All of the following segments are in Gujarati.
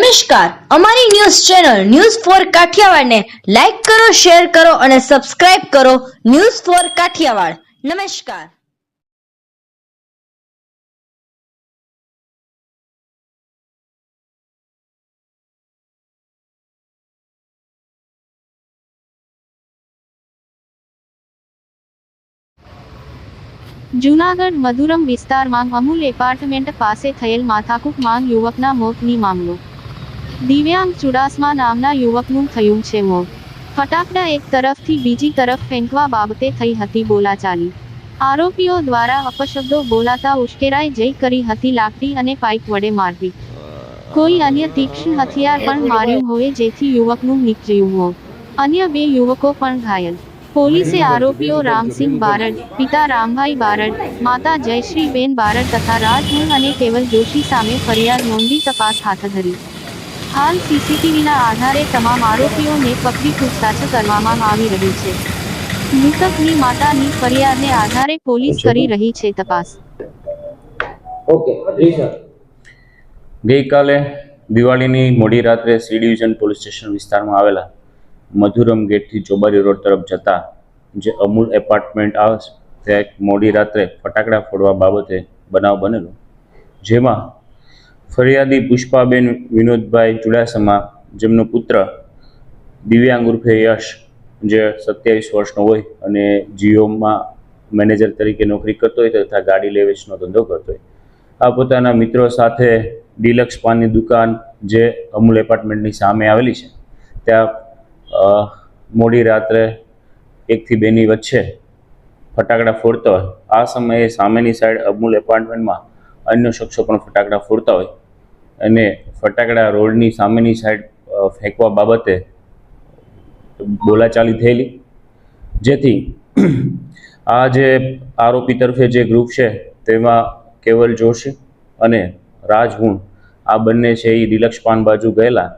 નમસ્કાર, અમારી news channel news for Kathiawad ને લાઈક કરો, શેર કરો અને સબસ્ક્રાઇબ કરો. News for Kathiawad. નમસ્કાર. જૂનાગઢ મધુરમ વિસ્તારમાં અમૂલ એપાર્ટમેન્ટ પાસે થયેલ માથાકૂટ માંગ યુવકના મોતની મામલો. દિવ્યાંગ ચુડાસમા નામના યુવકનું થયું છે મોત. ફટાકડા એક તરફથી બીજી તરફ ફેંકવા બાબતે થઈ હતી બોલાચાલી. આરોપીઓ દ્વારા અપશબ્દો બોલાતા ઉશ્કેરાઈ જઈ કરી હતી લાકડી અને પાઇપ વડે મારપીટ. કોઈ અન્ય તીક્ષ્ણ હથિયાર પણ માર્યું હોય જેથી યુવકનું નીકળ્યું મોત. અન્ય 2 યુવકો પણ ઘાયલ. પોલીસે આરોપીઓ રામસિંહ બારડ, પિતા રામભાઈ બારડ, માતા જયશ્રીબેન બારડ તથા રાજહુણ અને કેવલ જોશી સામે ફરિયાદ નોંધી તપાસ હાથ ધરી. હાલ સીસીટીવીના આધારે તમામ આરોપીઓને પકડી પૂછતાછ કરવામાં આવી રહી છે. મૃતકની માતાની ફરિયાદને આધારે પોલીસ કરી રહી છે તપાસ. ગઈકાલે દિવાળીની મોડી રાત્રે સી ડિવિઝન પોલીસ સ્ટેશન વિસ્તારમાં આવેલા મધુરમ ગેટથી ચોબારી રોડ તરફ જતા જે અમૂલ એપાર્ટમેન્ટ આવે છે ત્યાં એક મોડી રાત્રે ફટાકડા ફોડવા બાબતે બનાવ બનેલો, જેમાં ફરિયાદી પુષ્પાબેન વિનોદભાઈ ચુડાસમા, જેમનો પુત્ર દિવ્યાંગ ઉર્ફે યશ, જે 27 વર્ષનો હોય અને જીઓમાં મેનેજર તરીકે નોકરી કરતો હોય તથા ગાડી લે વેચનો ધંધો કરતો હોય, આ પોતાના મિત્રો સાથે ડિલક્સ પાનની દુકાન જે અમૂલ એપાર્ટમેન્ટની સામે આવેલી છે ત્યાં મોડી રાત્રે 1 થી 2 ની વચ્ચે ફટાકડા ફોડતા હોય. આ સમયે સામેની સાઈડ અમૂલ એપાર્ટમેન્ટમાં અન્ય શખ્સો પણ ફટાકડા ફોડતા હોય અને ફટાકડા રોડની સામેની સાઈડ ફેંકવા બાબતે બોલાચાલી થયેલી, જેથી આ જે આરોપી તરફે જે ગ્રુપ છે તેમાં કેવલ જોશી અને રાજહુણ આ બંને છે એ ડિલક્સ પાન બાજુ ગયેલા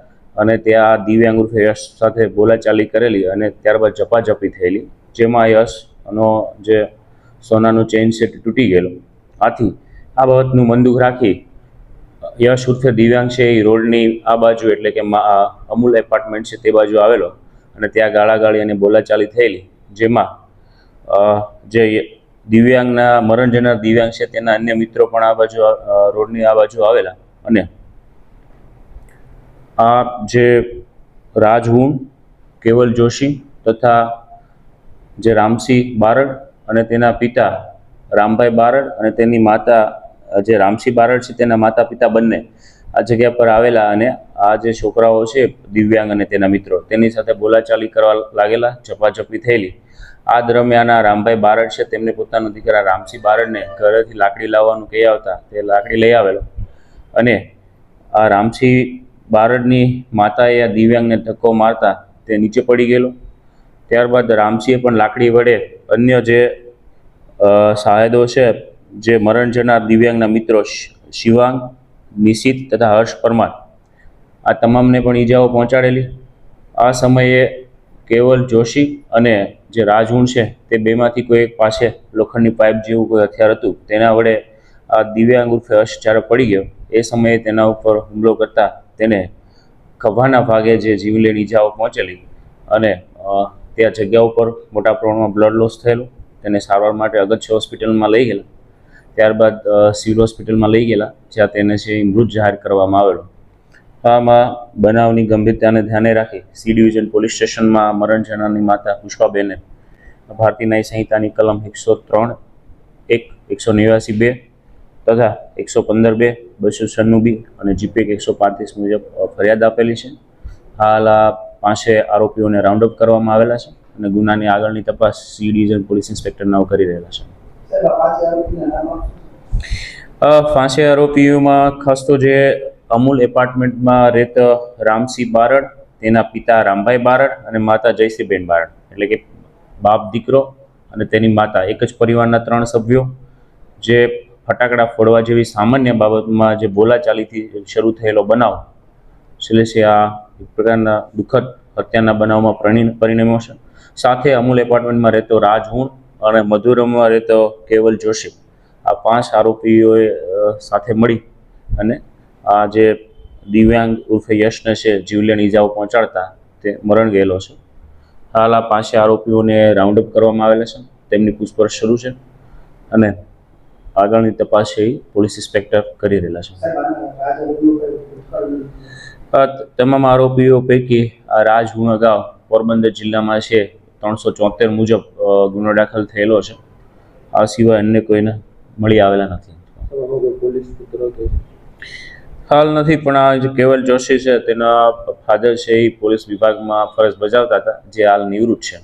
અને ત્યાં દિવ્યાંગ ઉર્ફે યશ સાથે બોલાચાલી કરેલી અને ત્યારબાદ ઝપાઝપી થયેલી, જેમાં યશનો જે સોનાનું ચેઇન સેટ તૂટી ગયેલો. આથી આ બાબતનું મનદુખ રાખી યશ ઉર્ફે દિવ્યાંગ છે એ રોડની આ બાજુ એટલે કે અમૂલ એપાર્ટમેન્ટ છે તે બાજુ આવેલો અને ત્યાં ગાળાગાળી અને બોલાચાલી થયેલી, જેમાં જે દિવ્યાંગના મરણ જનાર દિવ્યાંગ છે તેના અન્ય મિત્રો પણ આ બાજુ રોડની આ બાજુ આવેલા અને આ જે રાજહુણ, કેવલ જોશી તથા જે રામસિંહ બારડ અને તેના પિતા રામભાઈ બારડ અને તેની માતા જે રામસિંહ બારડ છે તેના માતા પિતા બંને આ જગ્યા પર આવેલા અને આ જે છોકરાઓ છે દિવ્યાંગ અને તેના મિત્રો તેની સાથે બોલાચાલી કરવા લાગેલા, ઝપાઝપી થયેલી. આ દરમિયાન આ રામભાઈ બારડ છે તેમને પોતાના દીકરા રામસિંહ બારડને ઘરેથી લાકડી લાવવાનું કહી આવતા તે લાકડી લઈ આવેલો અને આ રામસિંહ બારડની માતાએ આ દિવ્યાંગને ધક્કો મારતા તે નીચે પડી ગયેલો. ત્યારબાદ રામસિંહે પણ લાકડી વડે અન્ય જે સાહેદો છે જે મરણ જનાર દિવ્યાંગના મિત્રો શિવાંગ, નિશિત તથા હર્ષ પરમાર આ તમામને પણ ઈજાઓ પહોંચાડેલી. આ સમયે કેવલ જોશી અને જે રાજહુણ છે તે બેમાંથી કોઈ એક પાસે લોખંડની પાઇપ જેવું કોઈ હથિયાર હતું તેના વડે આ દિવ્યાંગ ઉર્ફે હર્ષ જ્યારે પડી ગયો એ સમયે તેના ઉપર હુમલો કરતા તેને ખભાના ભાગે જે જીવલેણ ઈજાઓ પહોંચેલી અને ત્યાં જગ્યા ઉપર મોટા પ્રમાણમાં બ્લડ લોસ થયેલું. તેને સારવાર માટે અગત્ય હોસ્પિટલમાં લઈ ગયેલા, ત્યારબાદ સિવિલ હોસ્પિટલમાં લઈ ગયેલા જ્યાં તેને છે મૃત જાહેર કરવામાં આવેલો. આમાં બનાવની ગંભીરતાને ધ્યાને રાખી સી ડિવિઝન પોલીસ સ્ટેશનમાં મરણ જનારની માતા પુષ્પાબેને ભારતીય ન્યાય સંહિતાની કલમ 103(1) 189(2) તથા 115(2) 296(b) અને જીપીએક 135 મુજબ ફરિયાદ આપેલી છે. હાલ આ 5 આરોપીઓને રાઉન્ડ અપ કરવામાં આવેલા છે અને ગુનાની આગળની તપાસ સી ડિવિઝન પોલીસ ઇન્સ્પેક્ટર નાઓ કરી રહેલા છે. 5 આરોપીઓમાં ખાસ તો જે અમૂલ એપાર્ટમેન્ટમાં રહેતો રામસિંહ બારડ, તેના પિતા રામભાઈ બારડ અને માતા જયશ્રીબેન બારડ એટલે કે બાપ દીકરો અને તેની માતા એક જ પરિવારના 3 સભ્યો જે ફટાકડા ફોડવા જેવી સામાન્ય બાબતમાં જે બોલાચાલીથી શરૂ થયેલો બનાવ છે આ એક પ્રકારના દુઃખદ હત્યાના બનાવમાં પરિણમ્યો છે. સાથે અમૂલ એપાર્ટમેન્ટમાં રહેતો રાજહુણ અને મધુરમમાં રહેતો કેવલ જોશી આ 5 આરોપીઓએ સાથે મળી અને આ જે દિવ્યાંગ ઉર્ફે યશને છે જીવલેણ ઈજાઓ પહોંચાડતા તે મરણ ગયેલો છે. હાલ આ 5 આરોપીઓને રાઉન્ડ અપ કરવામાં આવેલા છે. તેમની પૂછપરછ શરૂ છે અને આગળની તપાસ છે એ પોલીસ ઇન્સ્પેક્ટર કરી રહેલા છે. તમામ આરોપીઓ પૈકી આ રાજ હુણ અગાઉ પોરબંદર જિલ્લામાં છે 374 મુજબ ગુનો દાખલ થયેલો છે. આ સિવાય અન્ય કોઈને મળી આવેલા નથી. હાલ નથી, પણ આ જે કેવલ જોશી છે તેના ફાધર છે એ પોલીસ વિભાગમાં ફરજ બજાવતા હતા, જે હાલ નિવૃત્ત છે.